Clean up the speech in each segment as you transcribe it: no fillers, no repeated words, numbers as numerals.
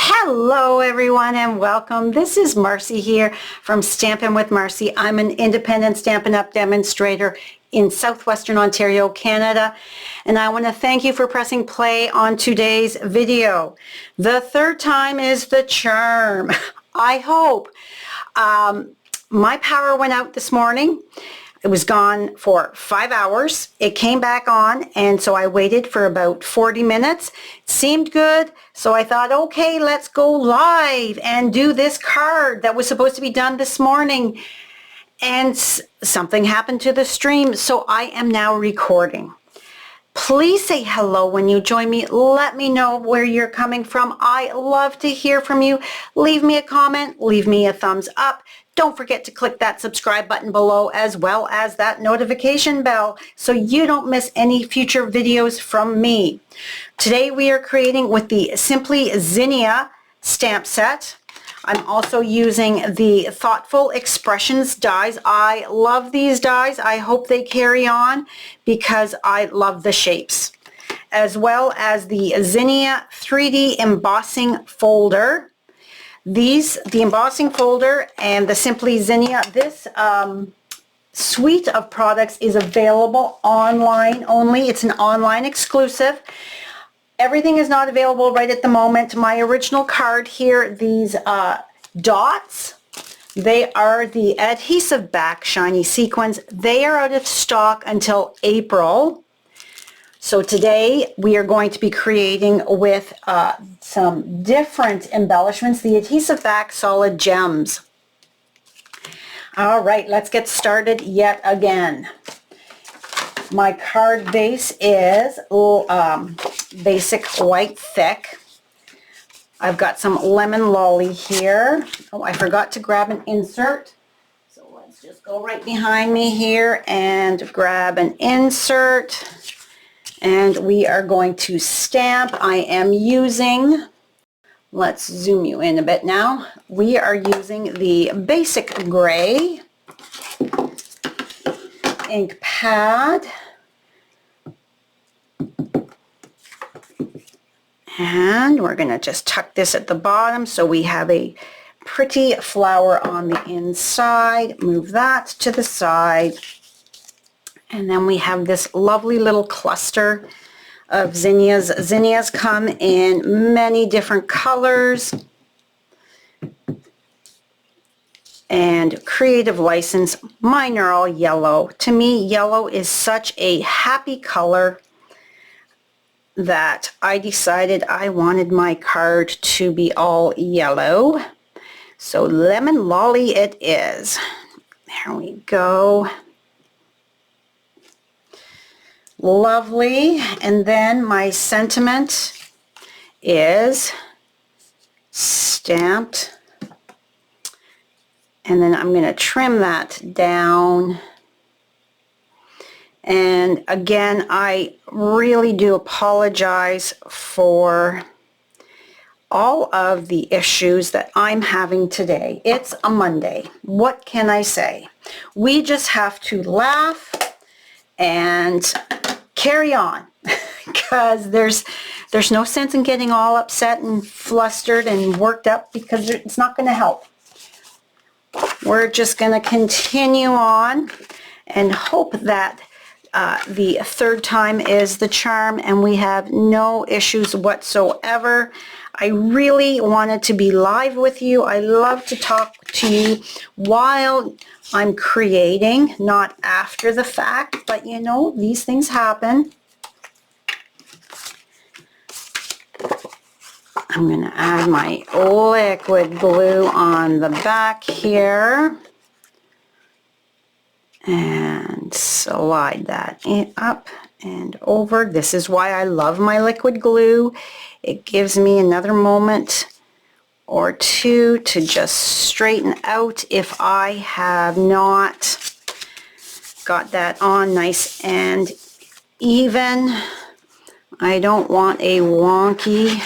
Hello everyone and welcome. This is Marcy here from Stampin' with Marcy. I'm an independent Stampin' Up! Demonstrator in southwestern Ontario, Canada, and I want to thank you for pressing play on today's video. The third time is the charm. I hope. My power went out this morning. It was gone for 5 hours. It came back on, and so I waited for about 40 minutes. It seemed good, so I thought, okay, let's go live and do this card that was supposed to be done this morning. And something happened to the stream, so I am now recording. Please say hello when you join me. Let me know where you're coming from. I love to hear from you. Leave me a comment, leave me a thumbs up. Don't forget to click that subscribe button below as well as that notification bell so you don't miss any future videos from me. Today we are creating with the Simply Zinnia stamp set. I'm also using the Thoughtful Expressions dies. I love these dies. I hope they carry on because I love the shapes. As well as the Zinnia 3D embossing folder. The embossing folder and the Simply Zinnia, this suite of products is available online only. It's an online exclusive. Everything is not available right at the moment. My original card here, these dots, they are the adhesive back shiny sequins. They are out of stock until April. So today we are going to be creating with some different embellishments, the adhesive back solid gems. All right, let's get started yet again. My card base is basic white thick. I've got some lemon lolly here. Oh, I forgot to grab an insert. So let's just go right behind me here and grab an insert. And we are going to stamp. I am using, let's zoom you in a bit now. We are using the basic gray ink pad. And we're going to just tuck this at the bottom so we have a pretty flower on the inside. Move that to the side. And then we have this lovely little cluster of zinnias. Zinnias come in many different colors. And creative license, mine are all yellow. To me, yellow is such a happy color that I decided I wanted my card to be all yellow. So lemon lolly it is. There we go. Lovely. And then my sentiment is stamped. And then I'm going to trim that down. And again, I really do apologize for all of the issues that I'm having today. It's a Monday. What can I say? We just have to laugh and carry on because there's no sense in getting all upset and flustered and worked up because it's not going to help. We're just going to continue on and hope that the third time is the charm and we have no issues whatsoever. I really wanted to be live with you. I love to talk to you while I'm creating, not after the fact, but you know, these things happen. I'm going to add my liquid glue on the back here and slide that up and over. This is why I love my liquid glue. It gives me another moment or two to just straighten out if I have not got that on nice and even. I don't want a wonky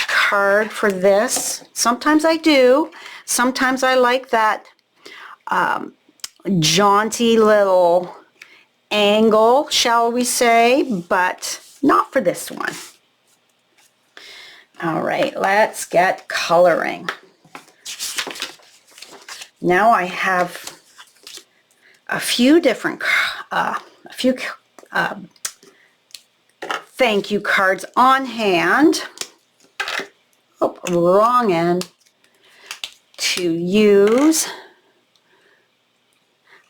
card for this. Sometimes I do. Sometimes I like that jaunty little angle, shall we say, but not for this one. All right, let's get coloring. Now I have a few different, thank you cards on hand. Oh, wrong end. To use.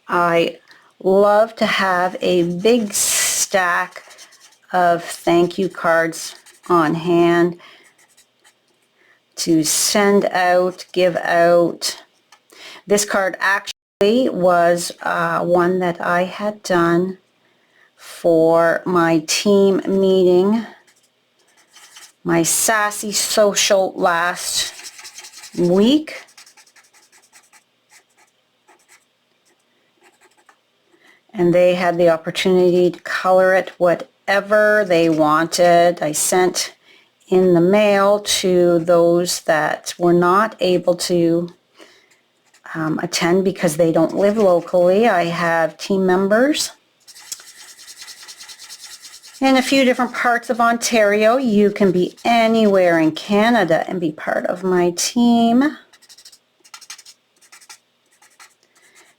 I love to have a big stack of thank you cards on hand to send out, give out. This card actually was one that I had done for my team meeting, my Sassy Social last week. And they had the opportunity to color it whatever they wanted. I sent in the mail to those that were not able to attend because they don't live locally. I have team members in a few different parts of Ontario. You can be anywhere in Canada and be part of my team.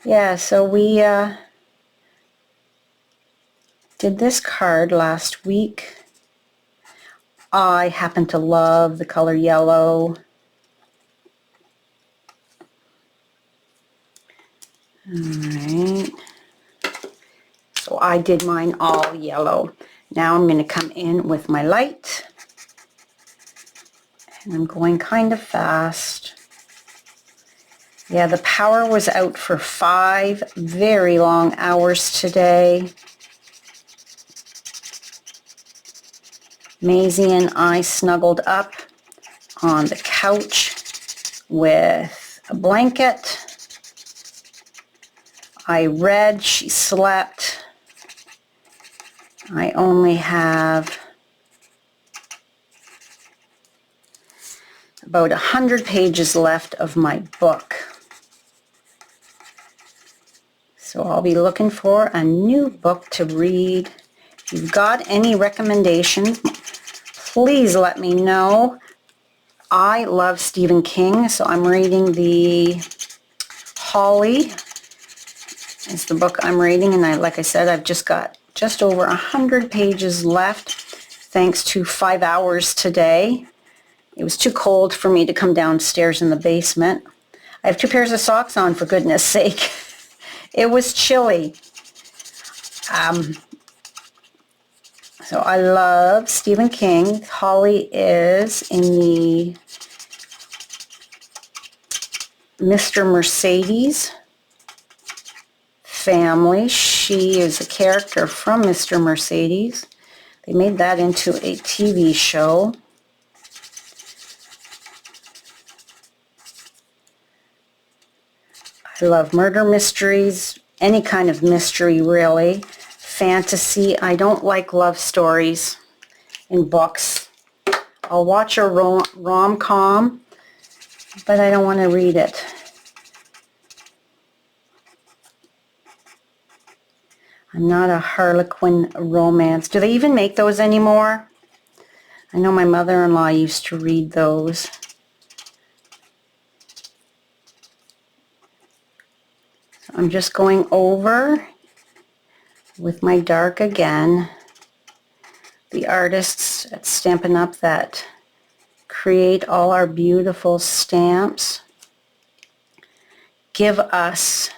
Yeah, so we did this card last week. I happen to love the color yellow. Alright, so I did mine all yellow. Now I'm going to come in with my light, and I'm going kind of fast. Yeah, the power was out for 5 very long hours today. Maisie and I snuggled up on the couch with a blanket. I read, she slept. I only have about 100 pages left of my book. So I'll be looking for a new book to read. If you've got any recommendations, please let me know. I love Stephen King, so I'm reading the Holly is the book I'm reading, and like I said, I've just got just over 100 pages left thanks to 5 hours today. It was too cold for me to come downstairs in the basement. I have 2 pairs of socks on, for goodness sake. It was chilly. So I love Stephen King. Holly is in the Mr. Mercedes family. She is a character from Mr. Mercedes. They made that into a TV show. I love murder mysteries, any kind of mystery really. Fantasy. I don't like love stories in books. I'll watch a rom-com, but I don't want to read it. I'm not a Harlequin romance. Do they even make those anymore? I know my mother-in-law used to read those. So I'm just going over with my dark again. The artists at Stampin' Up! That create all our beautiful stamps give us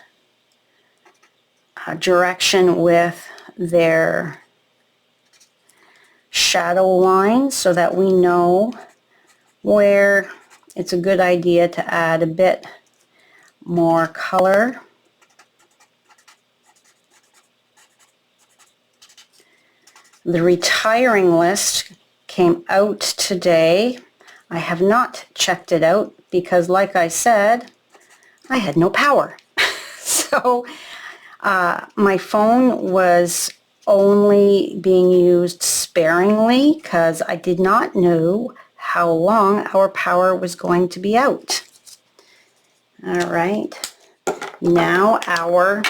direction with their shadow lines so that we know where it's a good idea to add a bit more color. The retiring list came out today. I have not checked it out because, like I said, I had no power. So my phone was only being used sparingly because I did not know how long our power was going to be out. All right, now our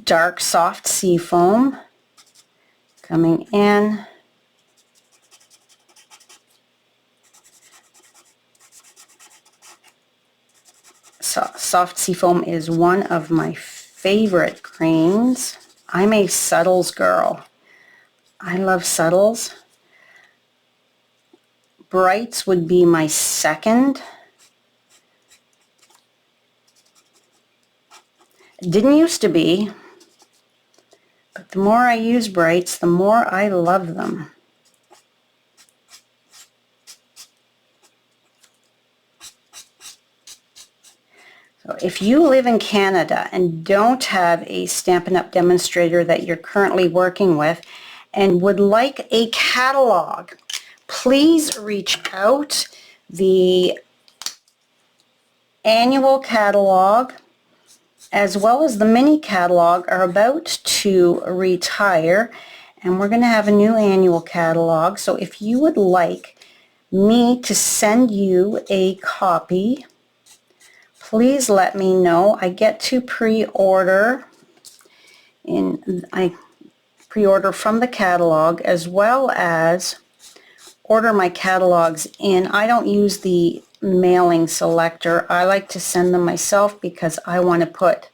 dark soft seafoam coming in. Soft Seafoam is one of my favorite greens. I'm a subtles girl. I love subtles. Brights would be my second. Didn't used to be, but the more I use brights, the more I love them. So if you live in Canada and don't have a Stampin' Up! Demonstrator that you're currently working with and would like a catalog, please reach out. The annual catalog as well as the mini catalog are about to retire, and we're going to have a new annual catalog. So if you would like me to send you a copy, please let me know. I get to pre-order from the catalog as well as order my catalogs in. I don't use the mailing selector. I like to send them myself because I want to put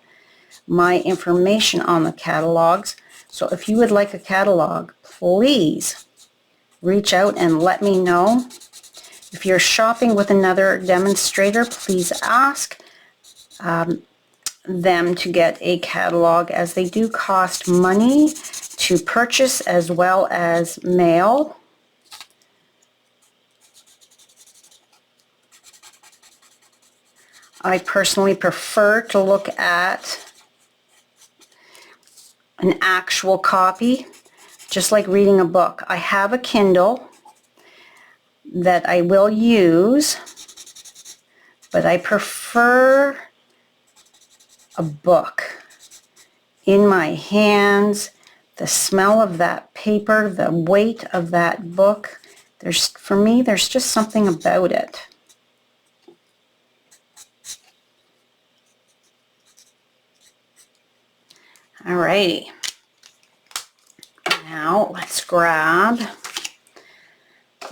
my information on the catalogs. So if you would like a catalog, please reach out and let me know. If you're shopping with another demonstrator, please ask them to get a catalog, as they do cost money to purchase as well as mail. I personally prefer to look at an actual copy, just like reading a book. I have a Kindle that I will use, but I prefer a book in my hands. The smell of that paper, the weight of that book, for me, there's just something about it. Alrighty, now let's grab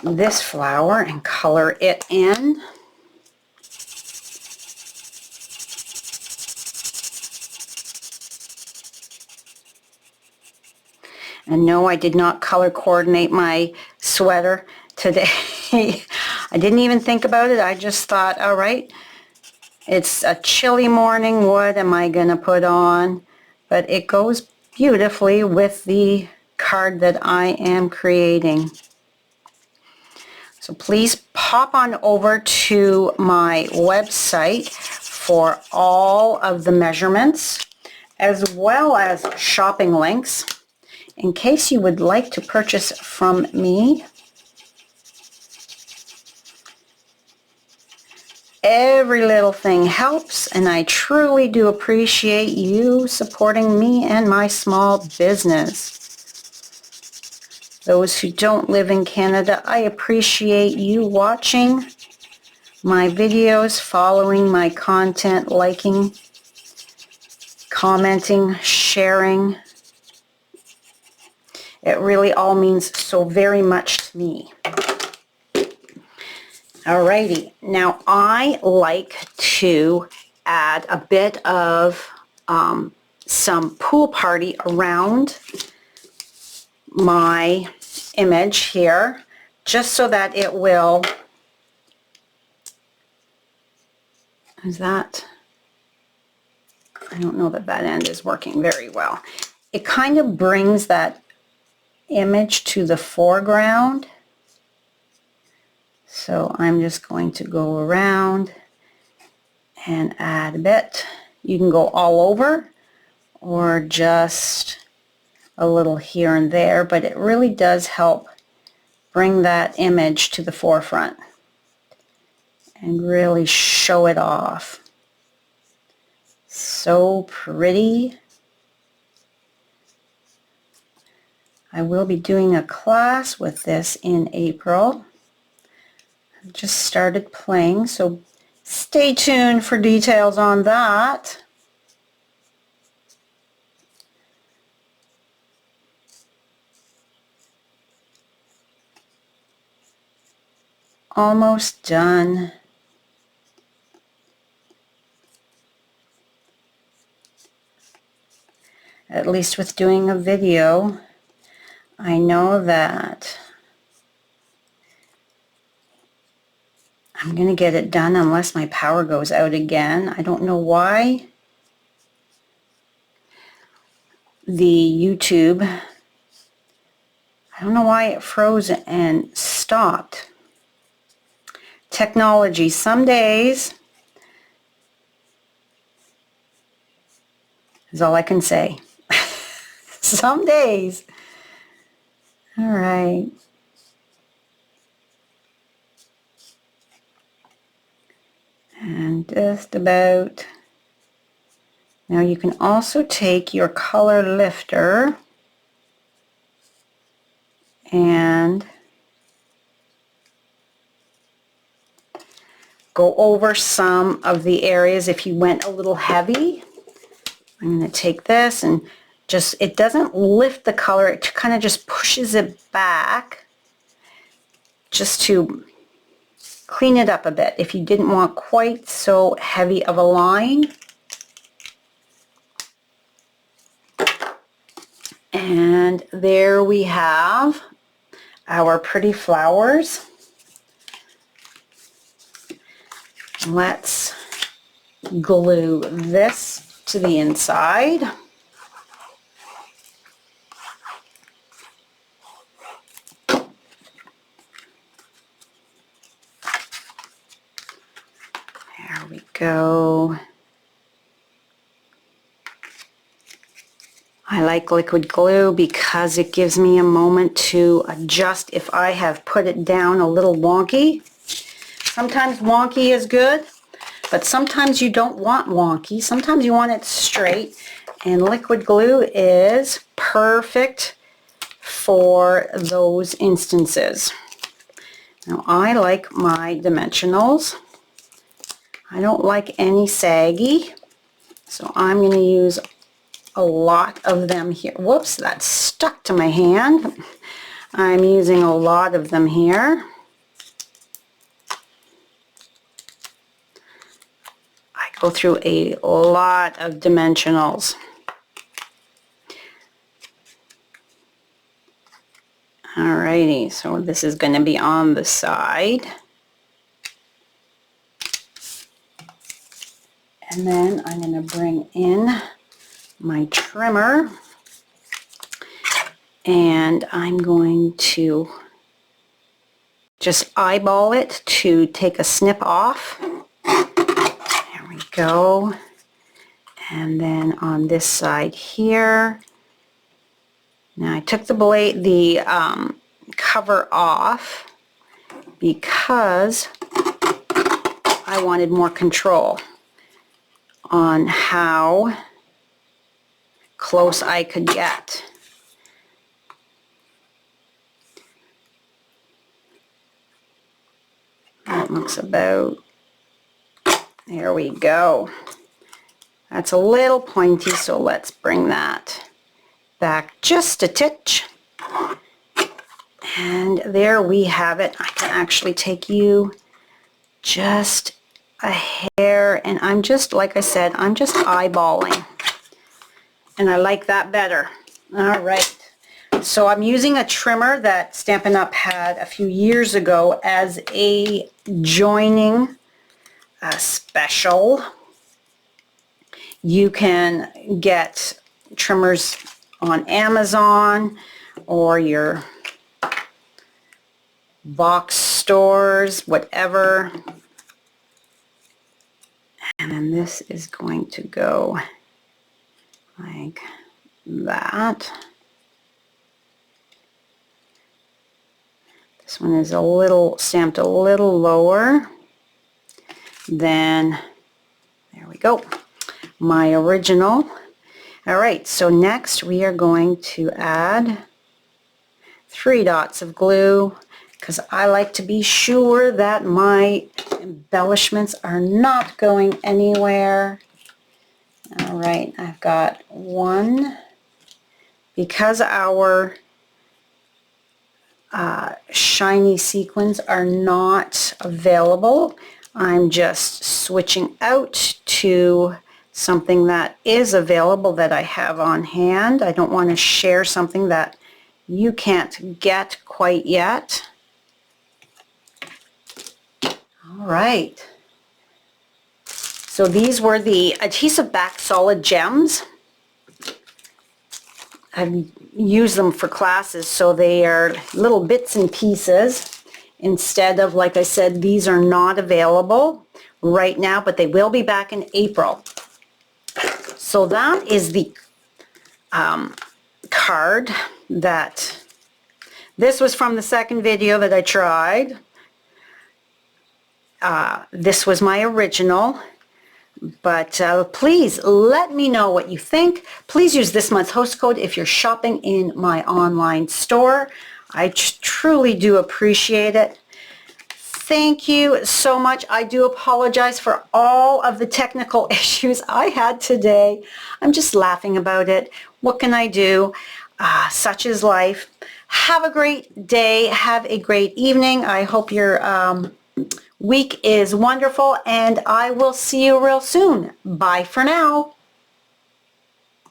this flower and color it in. And no, I did not color coordinate my sweater today. I didn't even think about it. I just thought, all right, it's a chilly morning. What am I going to put on? But it goes beautifully with the card that I am creating. So please pop on over to my website for all of the measurements as well as shopping links in case you would like to purchase from me. Every little thing helps, and I truly do appreciate you supporting me and my small business. Those who don't live in Canada, I appreciate you watching my videos, following my content, liking, commenting, sharing. It really all means so very much to me. Alrighty, now I like to add a bit of some pool party around my image here, just so that it will, is that, I don't know that that end is working very well. It kind of brings that image to the foreground. So I'm just going to go around and add a bit. You can go all over or just a little here and there, but it really does help bring that image to the forefront and really show it off. So pretty. I will be doing a class with this in April. I've just started playing, so stay tuned for details on that. Almost done. at least with doing a video, I know that I'm going to get it done unless my power goes out again. I don't know why the YouTube, I don't know why it froze and stopped. Technology, some days is all I can say. Some days. All right. And just about. Now you can also take your color lifter and go over some of the areas if you went a little heavy. I'm going to take this and just, it doesn't lift the color, it kind of just pushes it back just to clean it up a bit if you didn't want quite so heavy of a line. And there we have our pretty flowers. Let's glue this to the inside. There we go. I like liquid glue because it gives me a moment to adjust if I have put it down a little wonky. Sometimes wonky is good, but sometimes you don't want wonky. Sometimes you want it straight, and liquid glue is perfect for those instances. Now I like my dimensionals. I don't like any saggy, so I'm going to use a lot of them here. Whoops, that stuck to my hand. I'm using a lot of them here. I go through a lot of dimensionals. Alrighty, so this is going to be on the side. And then I'm going to bring in my trimmer, and I'm going to just eyeball it to take a snip off. There we go. And then on this side here, now I took the blade, the cover off because I wanted more control on how close I could get. That looks about, there we go. That's a little pointy, so let's bring that back just a titch. And there we have it. I can actually take you just a hair, and I'm just, like I said, I'm just eyeballing. And I like that better. All right. So I'm using a trimmer that Stampin' Up! Had a few years ago as a joining special. You can get trimmers on Amazon or your box stores, whatever. And then this is going to go like that. This one is a little stamped a little lower than, there we go, my original. All right, so next we are going to add 3 dots of glue because I like to be sure that my embellishments are not going anywhere. All right, I've got 1. Because our shiny sequins are not available, I'm just switching out to something that is available that I have on hand. I don't want to share something that you can't get quite yet. All right. So these were the adhesive back solid gems. I've used them for classes, so they are little bits and pieces instead of, like I said, these are not available right now, but they will be back in April. So that is the card that, this was from the second video that I tried. This was my original. But please let me know what you think. Please use this month's host code if you're shopping in my online store. I truly do appreciate it. Thank you so much. I do apologize for all of the technical issues I had today. I'm just laughing about it. What can I do? Such is life. Have a great day. Have a great evening. I hope your week is wonderful, and I will see you real soon. Bye for now.